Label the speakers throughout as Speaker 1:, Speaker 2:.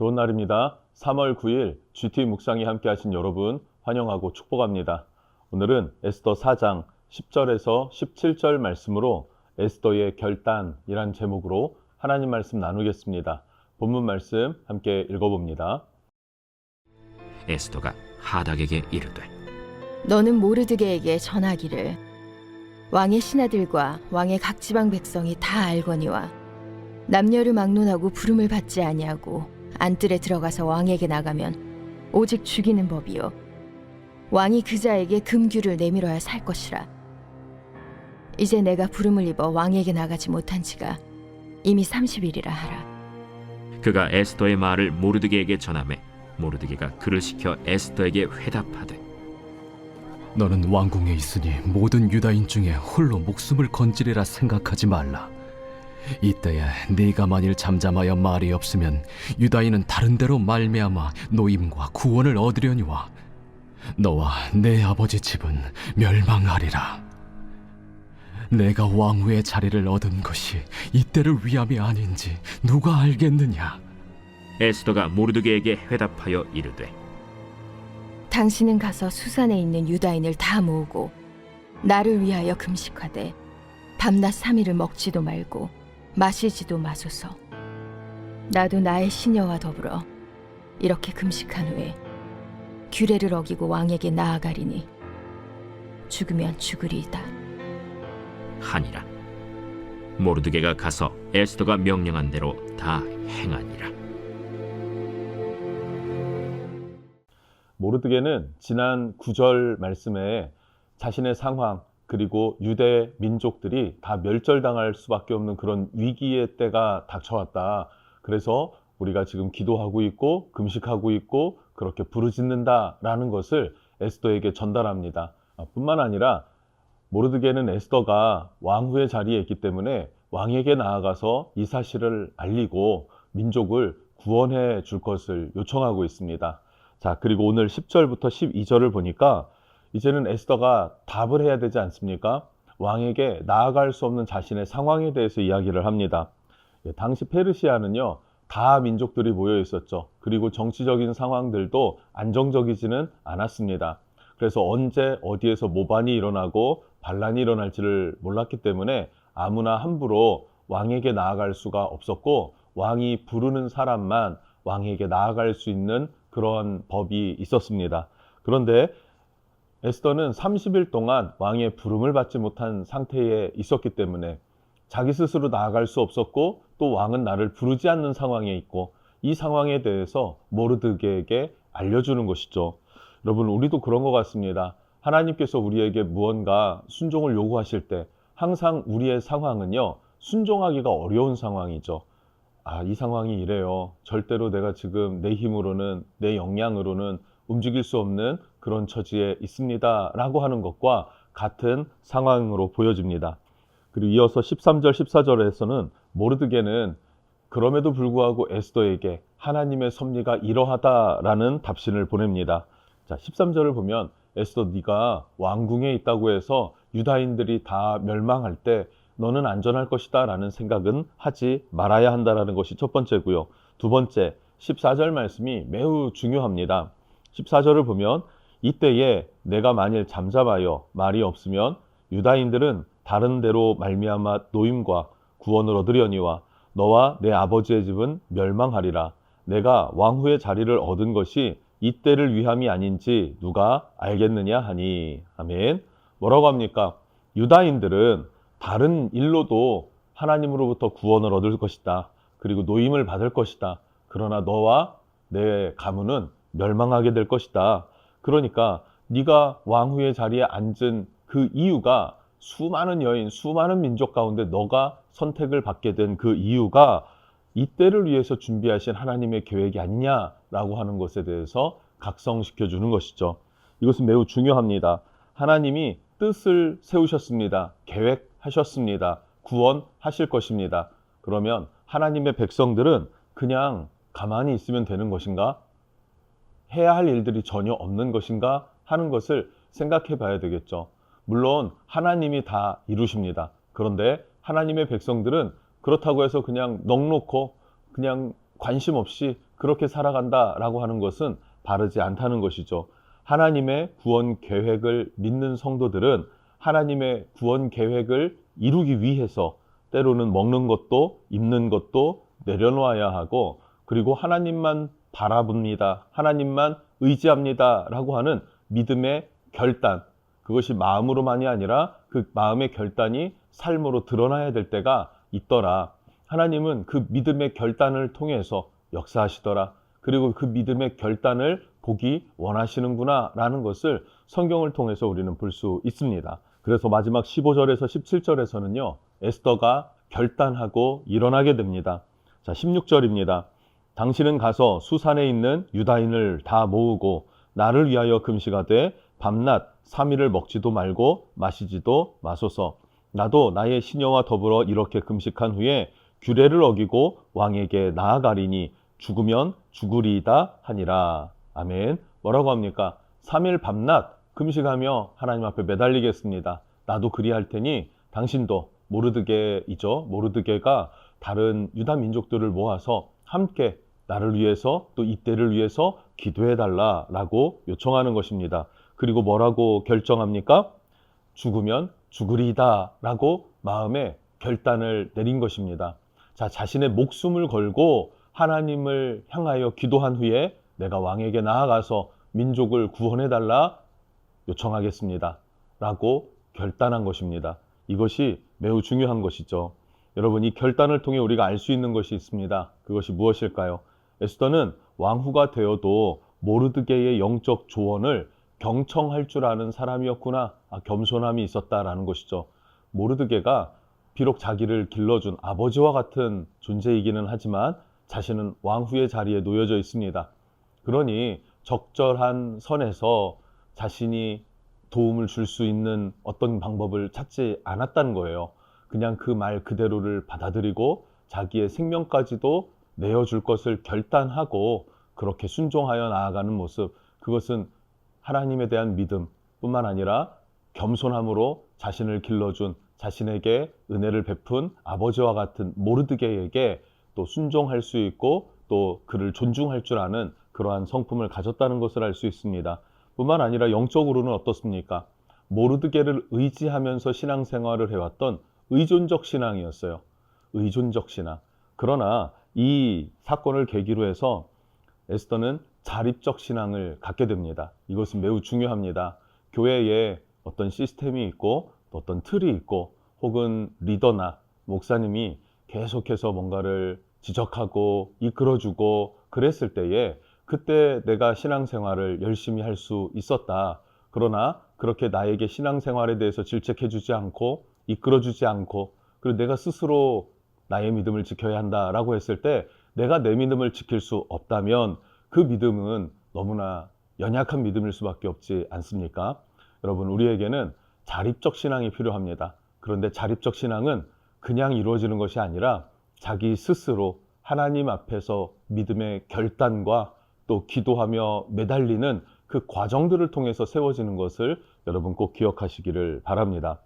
Speaker 1: 좋은 날입니다. 3월 9일 GT 묵상이 함께 하신 여러분 환영하고 축복합니다. 오늘은 에스더 4장 10절에서 17절 말씀으로 에스더의 결단이란 제목으로 하나님 말씀 나누겠습니다. 본문 말씀 함께 읽어봅니다.
Speaker 2: 에스더가 하닥에게 이르되
Speaker 3: 너는 모르드게에게 전하기를 왕의 신하들과 왕의 각 지방 백성이 다 알거니와 남녀를 막론하고 부름을 받지 아니하고 안뜰에 들어가서 왕에게 나가면 오직 죽이는 법이요 왕이 그자에게 금규를 내밀어야 살 것이라. 이제 내가 부름을 입어 왕에게 나가지 못한 지가 이미 30일이라 하라.
Speaker 2: 그가 에스더의 말을 모르드게에게 전하매 모르드게가 그를 시켜 에스더에게 회답하되
Speaker 4: 너는 왕궁에 있으니 모든 유다인 중에 홀로 목숨을 건지리라 생각하지 말라. 이때에 네가 만일 잠잠하여 말이 없으면 유다인은 다른 데로 말미암아 노임과 구원을 얻으려니와 너와 내 아버지 집은 멸망하리라. 내가 왕후의 자리를 얻은 것이 이때를 위함이 아닌지 누가 알겠느냐.
Speaker 2: 에스더가 모르드게에게 회답하여 이르되
Speaker 3: 당신은 가서 수산에 있는 유다인을 다 모으고 나를 위하여 금식하되 밤낮 3일을 먹지도 말고 마시지도 마소서. 나도 나의 시녀와 더불어 이렇게 금식한 후에 규례를 어기고 왕에게 나아가리니 죽으면 죽으리이다.
Speaker 2: 하니라. 모르드게가 가서 에스더가 명령한 대로 다 행하니라.
Speaker 1: 모르드게는 지난 9절 말씀에 자신의 상황 그리고 유대 민족들이 다 멸절당할 수밖에 없는 그런 위기의 때가 닥쳐왔다. 그래서 우리가 지금 기도하고 있고 금식하고 있고 그렇게 부르짖는다라는 것을 에스더에게 전달합니다. 뿐만 아니라 모르드게는 에스더가 왕후의 자리에 있기 때문에 왕에게 나아가서 이 사실을 알리고 민족을 구원해 줄 것을 요청하고 있습니다. 자, 그리고 오늘 10절부터 12절을 보니까 이제는 에스더가 답을 해야 되지 않습니까? 왕에게 나아갈 수 없는 자신의 상황에 대해서 이야기를 합니다. 당시 페르시아는요, 다 민족들이 모여 있었죠. 그리고 정치적인 상황들도 안정적이지는 않았습니다. 그래서 언제 어디에서 모반이 일어나고 반란이 일어날지를 몰랐기 때문에 아무나 함부로 왕에게 나아갈 수가 없었고 왕이 부르는 사람만 왕에게 나아갈 수 있는 그런 법이 있었습니다. 그런데 에스더는 30일 동안 왕의 부름을 받지 못한 상태에 있었기 때문에 자기 스스로 나아갈 수 없었고 또 왕은 나를 부르지 않는 상황에 있고 이 상황에 대해서 모르드게에게 알려주는 것이죠. 여러분, 우리도 그런 것 같습니다. 하나님께서 우리에게 무언가 순종을 요구하실 때 항상 우리의 상황은요, 순종하기가 어려운 상황이죠. 이 상황이 이래요. 절대로 내가 지금 내 힘으로는, 내 역량으로는 움직일 수 없는 그런 처지에 있습니다 라고 하는 것과 같은 상황으로 보여집니다. 그리고 이어서 13절 14절에서는 모르드게는 그럼에도 불구하고 에스더에게 하나님의 섭리가 이러하다라는 답신을 보냅니다. 자, 13절을 보면 에스더, 네가 왕궁에 있다고 해서 유다인들이 다 멸망할 때 너는 안전할 것이다 라는 생각은 하지 말아야 한다라는 것이 첫 번째고요. 두 번째, 14절 말씀이 매우 중요합니다. 14절을 보면 이때에 내가 만일 잠잠하여 말이 없으면 유다인들은 다른 데로 말미암아 노임과 구원을 얻으려니와 너와 내 아버지의 집은 멸망하리라. 내가 왕후의 자리를 얻은 것이 이때를 위함이 아닌지 누가 알겠느냐 하니. 아멘. 뭐라고 합니까? 유다인들은 다른 일로도 하나님으로부터 구원을 얻을 것이다. 그리고 노임을 받을 것이다. 그러나 너와 내 가문은 멸망하게 될 것이다. 그러니까 네가 왕후의 자리에 앉은 그 이유가 수많은 여인, 수많은 민족 가운데 너가 선택을 받게 된 그 이유가 이때를 위해서 준비하신 하나님의 계획이 아니냐라고 하는 것에 대해서 각성시켜 주는 것이죠. 이것은 매우 중요합니다. 하나님이 뜻을 세우셨습니다. 계획하셨습니다. 구원하실 것입니다. 그러면 하나님의 백성들은 그냥 가만히 있으면 되는 것인가? 해야 할 일들이 전혀 없는 것인가? 하는 것을 생각해 봐야 되겠죠. 물론 하나님이 다 이루십니다. 그런데 하나님의 백성들은 그렇다고 해서 그냥 넋놓고 그냥 관심 없이 그렇게 살아간다라고 하는 것은 바르지 않다는 것이죠. 하나님의 구원 계획을 믿는 성도들은 하나님의 구원 계획을 이루기 위해서 때로는 먹는 것도 입는 것도 내려놓아야 하고, 그리고 하나님만 바라봅니다, 하나님만 의지합니다 라고 하는 믿음의 결단, 그것이 마음으로만이 아니라 그 마음의 결단이 삶으로 드러나야 될 때가 있더라. 하나님은 그 믿음의 결단을 통해서 역사하시더라. 그리고 그 믿음의 결단을 보기 원하시는구나 라는 것을 성경을 통해서 우리는 볼 수 있습니다. 그래서 마지막 15절에서 17절에서는요, 에스더가 결단하고 일어나게 됩니다. 자, 16절입니다. 당신은 가서 수산에 있는 유다인을 다 모으고 나를 위하여 금식하되 밤낮 3일을 먹지도 말고 마시지도 마소서. 나도 나의 시녀와 더불어 이렇게 금식한 후에 규례를 어기고 왕에게 나아가리니 죽으면 죽으리이다 하니라. 아멘. 뭐라고 합니까? 3일 밤낮 금식하며 하나님 앞에 매달리겠습니다. 나도 그리할 테니 당신도, 모르드게이죠. 모르드게가 다른 유다 민족들을 모아서 함께 나를 위해서 또 이때를 위해서 기도해달라라고 요청하는 것입니다. 그리고 뭐라고 결정합니까? 죽으면 죽으리이다 라고 마음에 결단을 내린 것입니다. 자, 자신의 목숨을 걸고 하나님을 향하여 기도한 후에 내가 왕에게 나아가서 민족을 구원해달라 요청하겠습니다 라고 결단한 것입니다. 이것이 매우 중요한 것이죠. 여러분, 이 결단을 통해 우리가 알 수 있는 것이 있습니다. 그것이 무엇일까요? 에스더는 왕후가 되어도 모르드게의 영적 조언을 경청할 줄 아는 사람이었구나, 겸손함이 있었다라는 것이죠. 모르드게가 비록 자기를 길러준 아버지와 같은 존재이기는 하지만 자신은 왕후의 자리에 놓여져 있습니다. 그러니 적절한 선에서 자신이 도움을 줄 수 있는 어떤 방법을 찾지 않았다는 거예요. 그냥 그 말 그대로를 받아들이고 자기의 생명까지도 내어줄 것을 결단하고 그렇게 순종하여 나아가는 모습, 그것은 하나님에 대한 믿음 뿐만 아니라 겸손함으로 자신을 길러준, 자신에게 은혜를 베푼 아버지와 같은 모르드게에게 또 순종할 수 있고 또 그를 존중할 줄 아는 그러한 성품을 가졌다는 것을 알 수 있습니다. 뿐만 아니라 영적으로는 어떻습니까? 모르드게를 의지하면서 신앙생활을 해왔던 의존적 신앙이었어요. 의존적 신앙. 그러나 이 사건을 계기로 해서 에스더는 자립적 신앙을 갖게 됩니다. 이것은 매우 중요합니다. 교회에 어떤 시스템이 있고 어떤 틀이 있고 혹은 리더나 목사님이 계속해서 뭔가를 지적하고 이끌어주고 그랬을 때에 그때 내가 신앙생활을 열심히 할 수 있었다. 그러나 그렇게 나에게 신앙생활에 대해서 질책해주지 않고 이끌어주지 않고 그리고 내가 스스로 나의 믿음을 지켜야 한다라고 했을 때 내가 내 믿음을 지킬 수 없다면 그 믿음은 너무나 연약한 믿음일 수밖에 없지 않습니까? 여러분, 우리에게는 자립적 신앙이 필요합니다. 그런데 자립적 신앙은 그냥 이루어지는 것이 아니라 자기 스스로 하나님 앞에서 믿음의 결단과 또 기도하며 매달리는 그 과정들을 통해서 세워지는 것을 여러분 꼭 기억하시기를 바랍니다.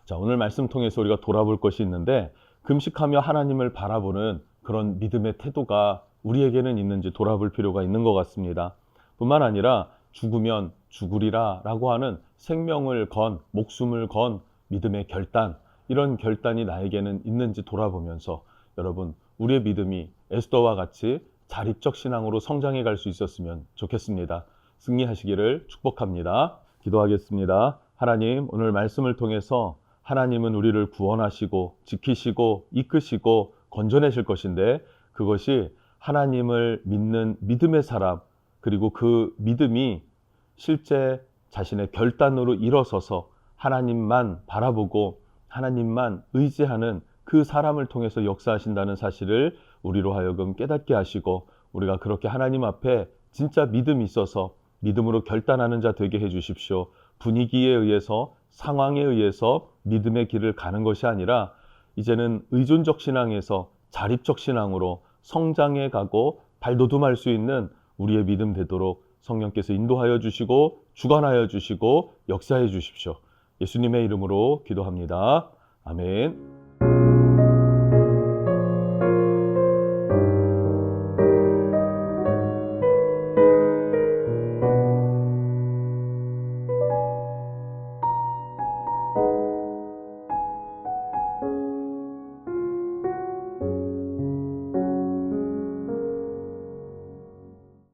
Speaker 1: 자, 오늘 말씀 통해서 우리가 돌아볼 것이 있는데 금식하며 하나님을 바라보는 그런 믿음의 태도가 우리에게는 있는지 돌아볼 필요가 있는 것 같습니다. 뿐만 아니라 죽으면 죽으리라 라고 하는 생명을 건, 목숨을 건 믿음의 결단, 이런 결단이 나에게는 있는지 돌아보면서 여러분, 우리의 믿음이 에스더와 같이 자립적 신앙으로 성장해 갈 수 있었으면 좋겠습니다. 승리하시기를 축복합니다. 기도하겠습니다. 하나님, 오늘 말씀을 통해서 하나님은 우리를 구원하시고 지키시고 이끄시고 건져내실 것인데 그것이 하나님을 믿는 믿음의 사람, 그리고 그 믿음이 실제 자신의 결단으로 일어서서 하나님만 바라보고 하나님만 의지하는 그 사람을 통해서 역사하신다는 사실을 우리로 하여금 깨닫게 하시고 우리가 그렇게 하나님 앞에 진짜 믿음이 있어서 믿음으로 결단하는 자 되게 해주십시오. 분위기에 의해서, 상황에 의해서 믿음의 길을 가는 것이 아니라 이제는 의존적 신앙에서 자립적 신앙으로 성장해 가고 발돋움할 수 있는 우리의 믿음 되도록 성령께서 인도하여 주시고 주관하여 주시고 역사해 주십시오. 예수님의 이름으로 기도합니다. 아멘.